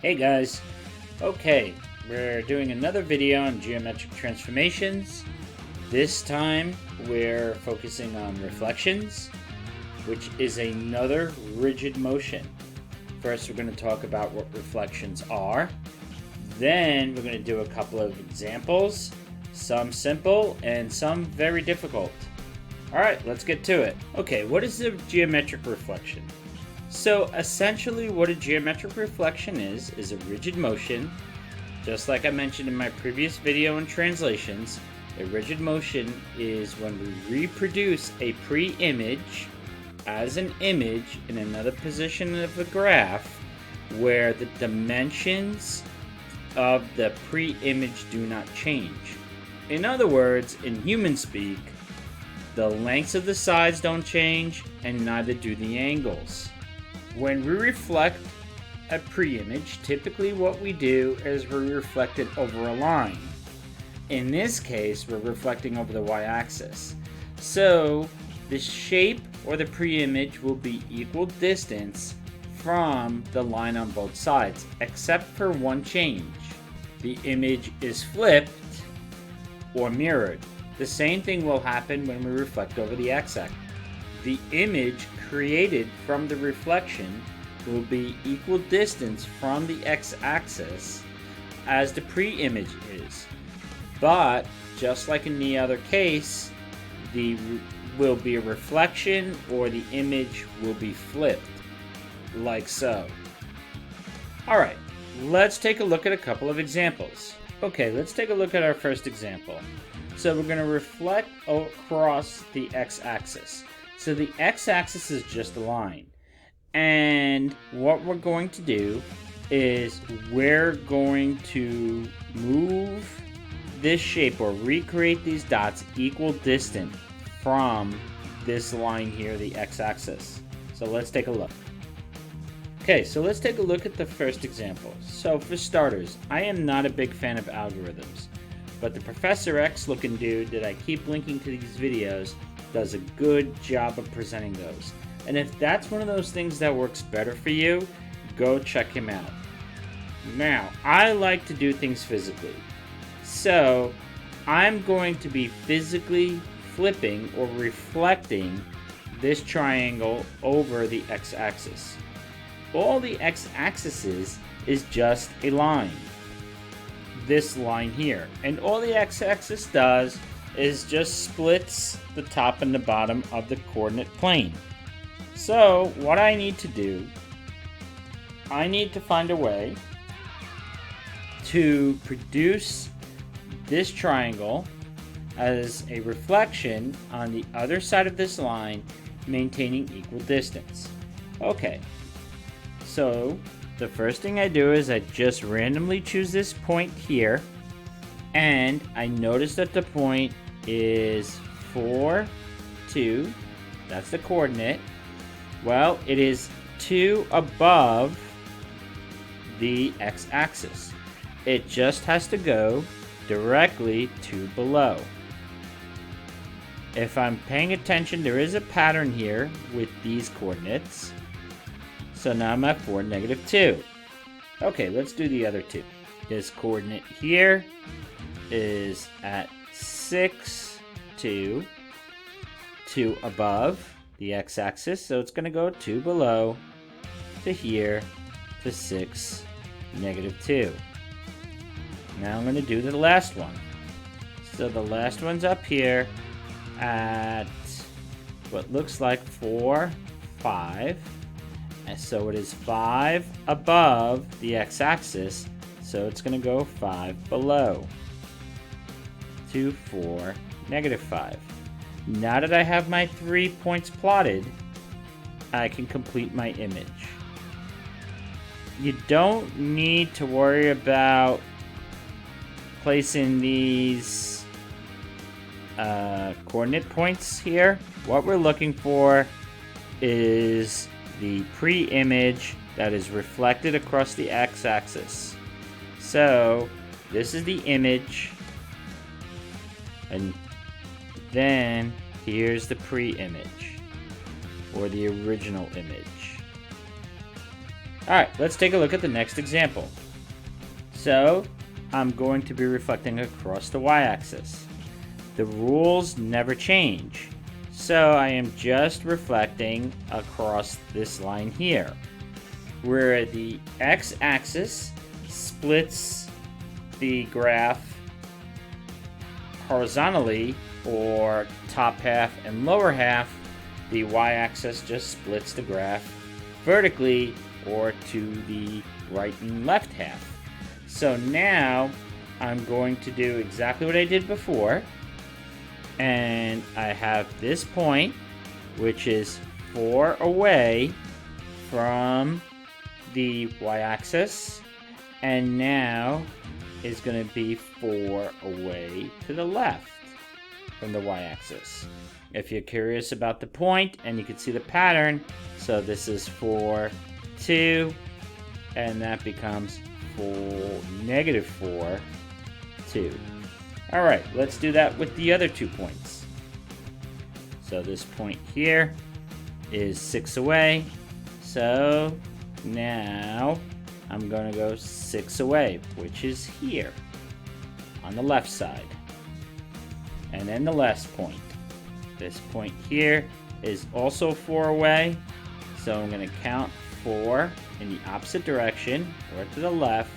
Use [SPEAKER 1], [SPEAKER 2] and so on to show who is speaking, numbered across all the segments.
[SPEAKER 1] Hey guys, okay, we're doing another video on geometric transformations. This time we're focusing on reflections, which is another rigid motion. First we're going to talk about what reflections are. Then we're going to do a couple of examples, some simple and some very difficult. Alright, let's get to it. Okay, what is a geometric reflection? So essentially what a geometric reflection is a rigid motion. Just like I mentioned in my previous video on translations, a rigid motion is when we reproduce a pre-image as an image in another position of the graph where the dimensions of the pre-image do not change. In other words, in human speak, the lengths of the sides don't change and neither do the angles. When we reflect a pre-image, typically what we do is we reflect it over a line. In this case, we're reflecting over the y-axis. So the shape or the pre-image will be equal distance from the line on both sides, except for one change. The image is flipped or mirrored. The same thing will happen when we reflect over the x-axis. The image created from the reflection will be equal distance from the x-axis as the pre-image is. But just like in the other case, will be a reflection or the image will be flipped, like so. Alright, let's take a look at a couple of examples. Okay, let's take a look at our first example. So we're going to reflect across the x-axis. So the x-axis is just a line. And what we're going to do is we're going to move this shape or recreate these dots equal distant from this line here, the x-axis. So let's take a look. Okay, so let's take a look at the first example. So for starters, I am not a big fan of algorithms, but the Professor X looking dude that I keep linking to these videos does a good job of presenting those. And if that's one of those things that works better for you, go check him out. Now, I like to do things physically. So, I'm going to be physically flipping or reflecting this triangle over the x-axis. All the x-axis is just a line. This line here. And all the x-axis does is just splits the top and the bottom of the coordinate plane. So what I need to do, I need to find a way to produce this triangle as a reflection on the other side of this line, maintaining equal distance. Okay, so the first thing I do is I just randomly choose this point here, and I notice that the point is 4, 2, that's the coordinate. Well, it is 2 above the x-axis. It just has to go directly to below. If I'm paying attention, there is a pattern here with these coordinates. So now I'm at 4, -2. Okay, let's do the other two. This coordinate here is at 6, 2 above the x-axis, so it's going to go 2 below to here to 6, -2. Now I'm going to do the last one. So the last one's up here at what looks like 4, 5. And so it is 5 above the x-axis, so it's going to go 5 below. 2, 4, -5. Now that I have my 3 points plotted, I can complete my image. You don't need to worry about placing these coordinate points here. What we're looking for is the pre-image that is reflected across the x-axis. So this is the image, and then here's the pre-image or the original image. Alright, let's take a look at the next example. So, I'm going to be reflecting across the y-axis. The rules never change. So I am just reflecting across this line here, where the x-axis splits the graph horizontally, or top half and lower half. The y-axis just splits the graph vertically, or to the right and left half. So now I'm going to do exactly what I did before, and I have this point, which is 4 away from the y-axis, and now is going to be 4 away to the left from the y-axis. If you're curious about the point, and you can see the pattern, so this is 4, 2, and that becomes negative 4, 2. Alright, let's do that with the other 2 points. So this point here is 6 away. So now I'm going to go 6 away, which is here on the left side. And then the last point. This point here is also 4 away. So I'm going to count 4 in the opposite direction, or to the left,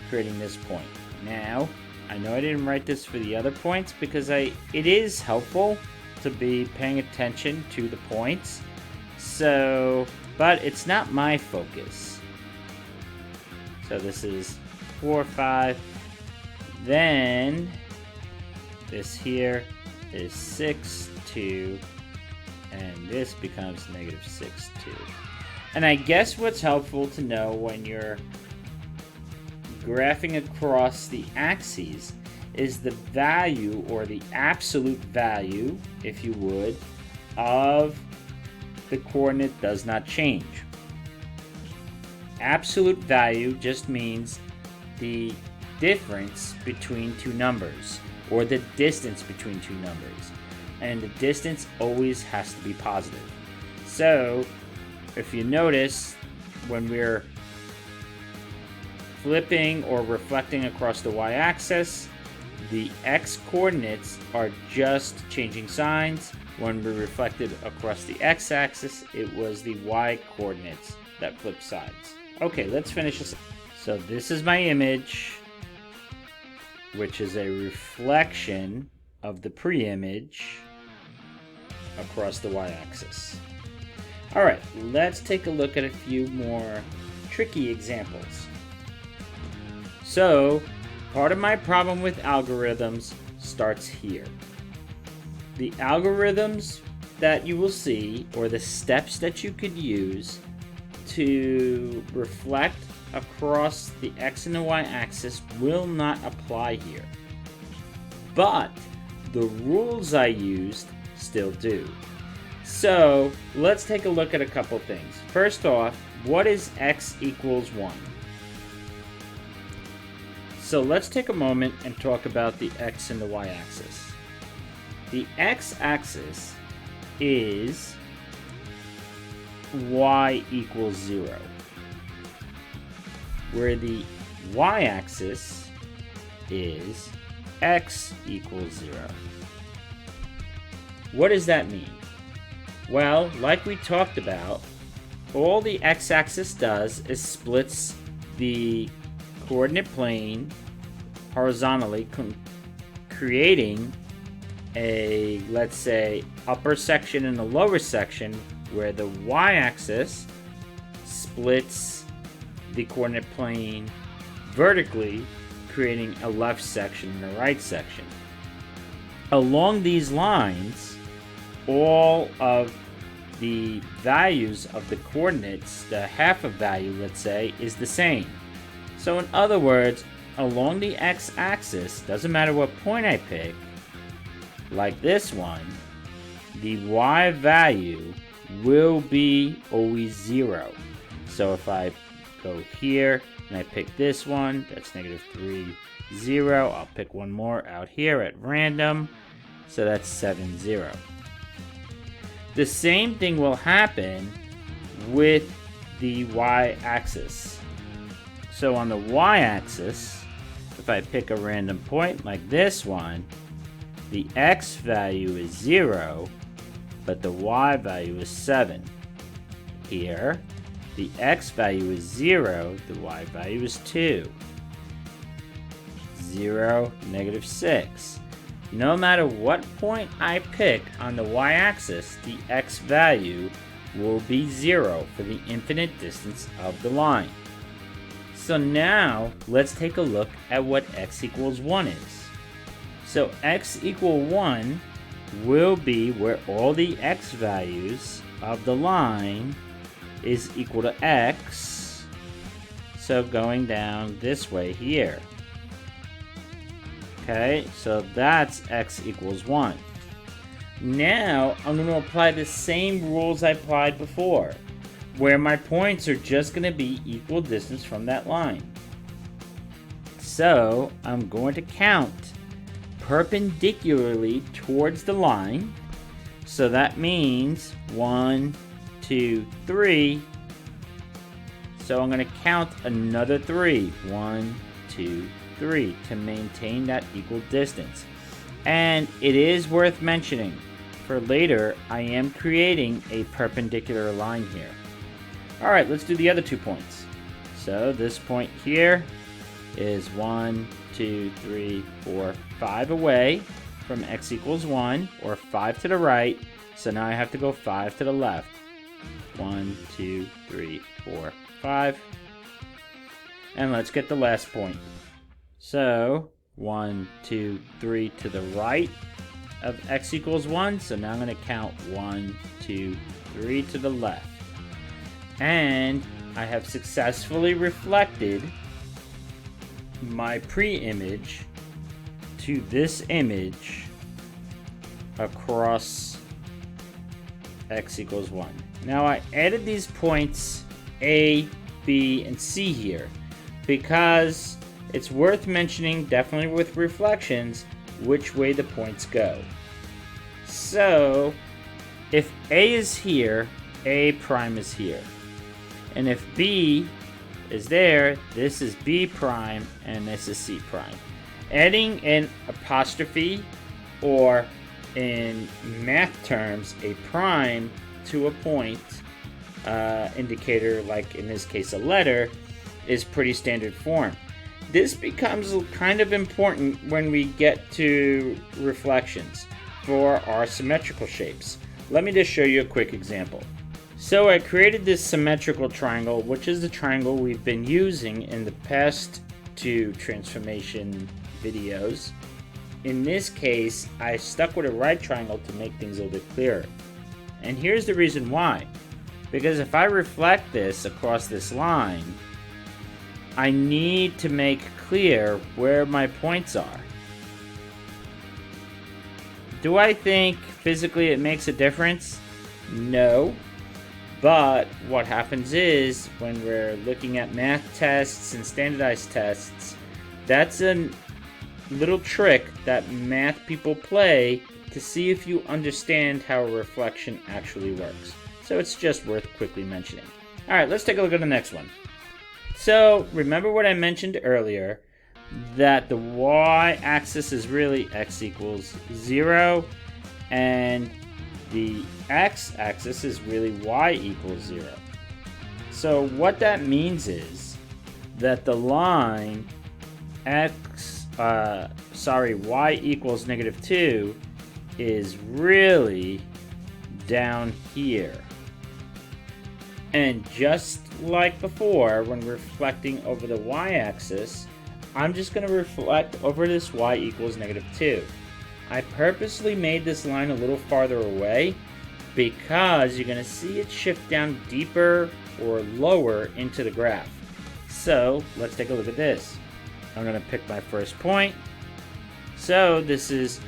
[SPEAKER 1] creating this point. Now, I know I didn't write this for the other points because it is helpful to be paying attention to the points. So, but it's not my focus. So this is 4, 5. Then this here is 6, 2, and this becomes negative 6, 2. And I guess what's helpful to know when you're graphing across the axes is the value, or the absolute value, if you would, of the coordinate does not change. Absolute value just means the difference between two numbers, or the distance between two numbers. And the distance always has to be positive. So, if you notice, when we're flipping or reflecting across the y-axis, the x-coordinates are just changing signs. When we reflected across the x-axis, it was the y-coordinates that flipped sides. Okay, let's finish this. So this is my image, which is a reflection of the pre-image across the y-axis. Alright, let's take a look at a few more tricky examples. So, part of my problem with algorithms starts here. The algorithms that you will see, or the steps that you could use to reflect across the x and the y axis, will not apply here. But the rules I used still do. So let's take a look at a couple things. First off, what is x equals 1? So let's take a moment and talk about the x and the y axis. The x axis is y equals 0, where the y axis is x equals 0. What does that mean? Well, like we talked about, all the x-axis does is splits the coordinate plane horizontally, creating a, let's say, upper section and a lower section, where the y-axis splits the coordinate plane vertically, creating a left section and a right section. Along these lines, all of the values of the coordinates, the half of value, let's say, is the same. So in other words, along the x-axis, doesn't matter what point I pick, like this one, the y value will be always 0. So if I go here and I pick this one, that's negative 3, 0. I'll pick one more out here at random, so that's 7, 0. The same thing will happen with the y-axis. So on the y-axis, if I pick a random point like this one, the x value is 0, but the y value is 7. Here, the x value is 0, the y value is 2. 0, negative 6. No matter what point I pick on the y-axis, the x value will be 0 for the infinite distance of the line. So now, let's take a look at what x equals 1 is. So x equal 1 will be where all the x values of the line is equal to x. So going down this way here. Okay, so that's x equals 1. Now, I'm going to apply the same rules I applied before, where my points are just going to be equal distance from that line. So, I'm going to count perpendicularly towards the line. So that means 1, 2, 3. So I'm going to count another 3. 1, 2, 3 to maintain that equal distance. And it is worth mentioning, for later, I am creating a perpendicular line here. Alright, let's do the other 2 points. So this point here is 1, 2, 3, 4, 5 away from x equals 1, or 5 to the right. So now I have to go 5 to the left. 1, 2, 3, 4, 5. And let's get the last point. So 1, 2, 3 to the right of x equals 1. So now I'm going to count 1, 2, 3 to the left. And I have successfully reflected my pre-image to this image across x equals 1. Now I added these points A, B, and C here because it's worth mentioning, definitely with reflections, which way the points go. So if A is here, A prime is here. And if B is there, this is B prime and this is C prime. Adding an apostrophe, or in math terms, a prime to a point indicator, like in this case a letter, is pretty standard form. This becomes kind of important when we get to reflections for our symmetrical shapes. Let me just show you a quick example. So I created this symmetrical triangle, which is the triangle we've been using in the past 2 transformation videos. In this case, I stuck with a right triangle to make things a little bit clearer. And here's the reason why. Because if I reflect this across this line, I need to make clear where my points are. Do I think physically it makes a difference? No. But what happens is, when we're looking at math tests and standardized tests, that's a little trick that math people play to see if you understand how a reflection actually works. So it's just worth quickly mentioning. Alright, let's take a look at the next one. So, remember what I mentioned earlier, that the y-axis is really x equals 0, and the x-axis is really y equals 0. So what that means is that the line y equals -2 is really down here. And just like before, when reflecting over the y-axis, I'm just going to reflect over this y equals -2. I purposely made this line a little farther away because you're going to see it shift down deeper or lower into the graph. So let's take a look at this. I'm going to pick my first point. So this is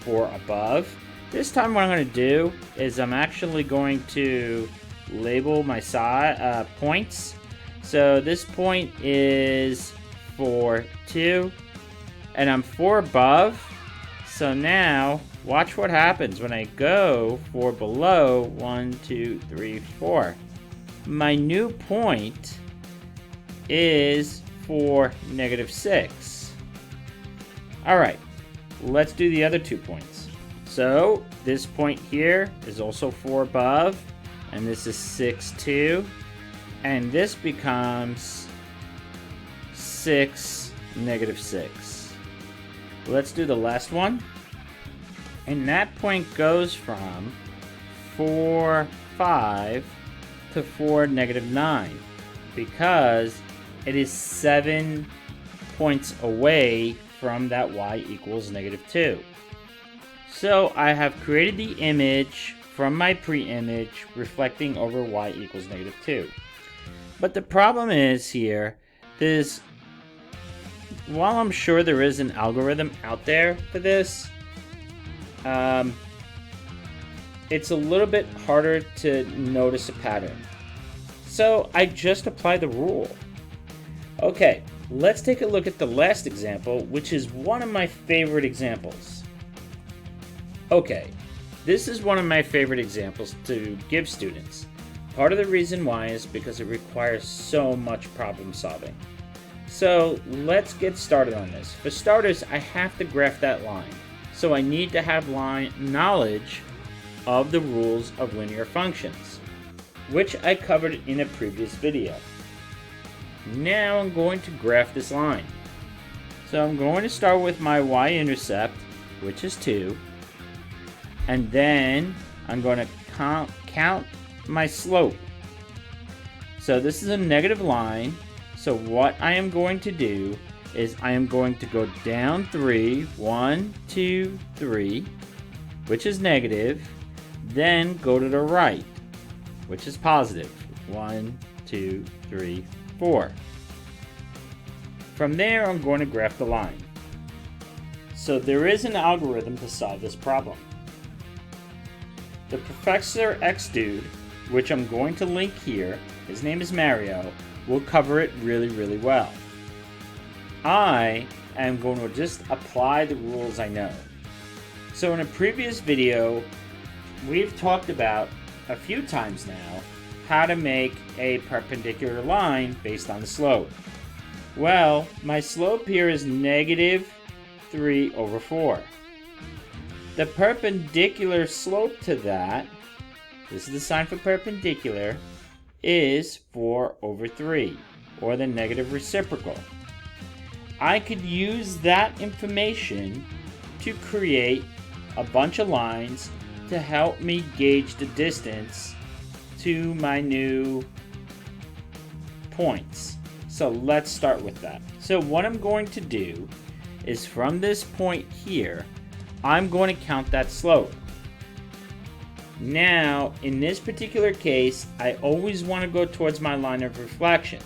[SPEAKER 1] for above. This time what I'm going to do is I'm actually going to label my points. So this point is for 2, and I'm 4 above. So now watch what happens when I go for below 1, 2, 3, 4. my new point is for -6. Alright, let's do the other 2 points. So this point here is also 4 above, and this is 6, 2, and this becomes 6, -6. Let's do the last one. And that point goes from 4, 5 to 4, -9, because it is 7 points away from that y equals -2. So I have created the image from my pre-image reflecting over y equals -2. But the problem is here is, while I'm sure there is an algorithm out there for this, it's a little bit harder to notice a pattern. So I just apply the rule. Okay, let's take a look at the last example, which is one of my favorite examples. Okay, this is one of my favorite examples to give students. Part of the reason why is because it requires so much problem solving. So let's get started on this. For starters, I have to graph that line. So I need to have knowledge of the rules of linear functions, which I covered in a previous video. Now I'm going to graph this line. So I'm going to start with my y-intercept, which is 2, and then I'm going to count my slope. So this is a negative line, so what I am going to do is I am going to go down 3, 1, 2, 3, which is negative, then go to the right, which is positive, 1, 2, 3, 4. From there, I'm going to graph the line. So there is an algorithm to solve this problem. The Professor X dude, which I'm going to link here, his name is Mario, will cover it really well. I am going to just apply the rules I know. So in a previous video, we've talked about a few times now how to make a perpendicular line based on the slope. Well, my slope here is -3/4. The perpendicular slope to that, this is the sign for perpendicular, is 4/3, or the negative reciprocal. I could use that information to create a bunch of lines to help me gauge the distance to my new points. So let's start with that. So what I'm going to do is from this point here, I'm going to count that slope. Now, in this particular case, I always want to go towards my line of reflection.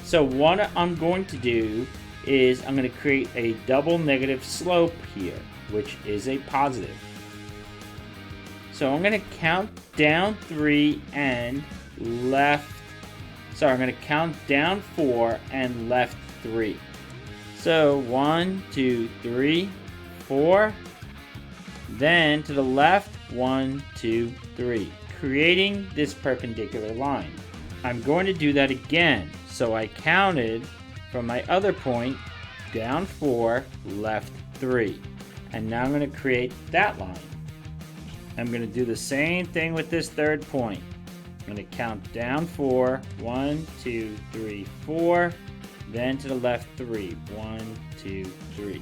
[SPEAKER 1] So what I'm going to do is I'm going to create a double negative slope here, which is a positive. So I'm going to count down 3 and left. Sorry, I'm going to count down 4 and left 3. So 1, 2, 3, 4. Then to the left, 1, 2, 3, creating this perpendicular line. I'm going to do that again. So I counted from my other point, down 4, left 3. And now I'm going to create that line. I'm going to do the same thing with this third point. I'm going to count down 4, 1, 2, 3, 4, then to the left 3, 1, 2, 3.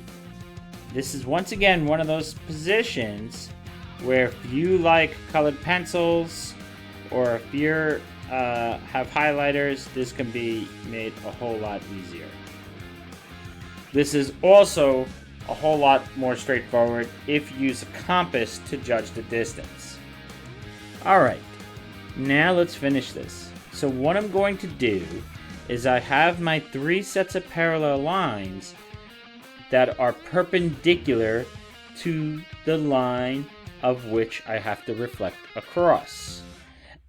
[SPEAKER 1] This is once again one of those positions where if you like colored pencils or if you have highlighters, this can be made a whole lot easier. This is also a whole lot more straightforward if you use a compass to judge the distance. Alright, now let's finish this. So what I'm going to do is I have my 3 sets of parallel lines that are perpendicular to the line of which I have to reflect across.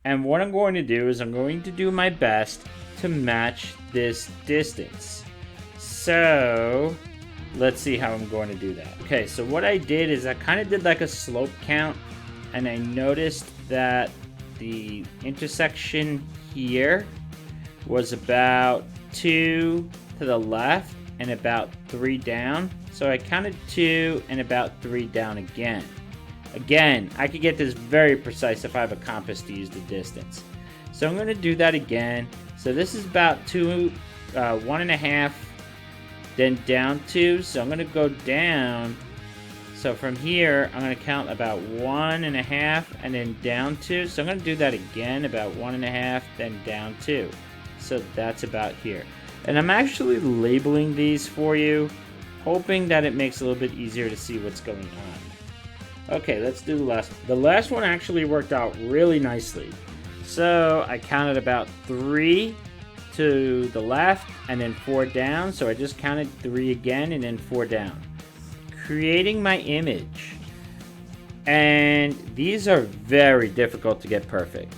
[SPEAKER 1] And what I'm going to do is I'm going to do my best to match this distance. So let's see how I'm going to do that. Okay, so what I did is I kind of did like a slope count, and I noticed that the intersection here was about 2 to the left and about 3 down. So I counted 2 and about 3 down again. Again, I could get this very precise if I have a compass to use the distance. So I'm going to do that again. So this is about 2, 1.5, then down 2. So I'm going to go down. So from here, I'm going to count about 1.5 and then down 2. So I'm going to do that again, about 1.5, then down 2. So that's about here. And I'm actually labeling these for you, hoping that it makes it a little bit easier to see what's going on. Okay, let's do the last one. The last one actually worked out really nicely. So I counted about 3 to the left and then 4 down. So I just counted 3 again and then 4 down. Creating my image. And these are very difficult to get perfect.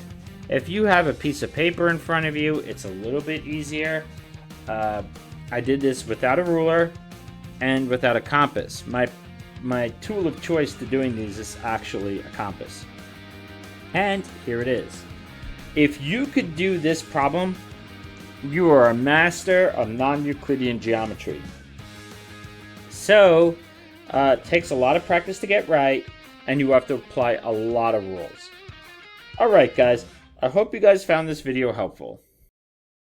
[SPEAKER 1] If you have a piece of paper in front of you, it's a little bit easier. I did this without a ruler and without a compass. My tool of choice to doing these is actually a compass. And here it is. If you could do this problem, you are a master of non-Euclidean geometry. So, it takes a lot of practice to get right, and you have to apply a lot of rules. Alright guys, I hope you guys found this video helpful.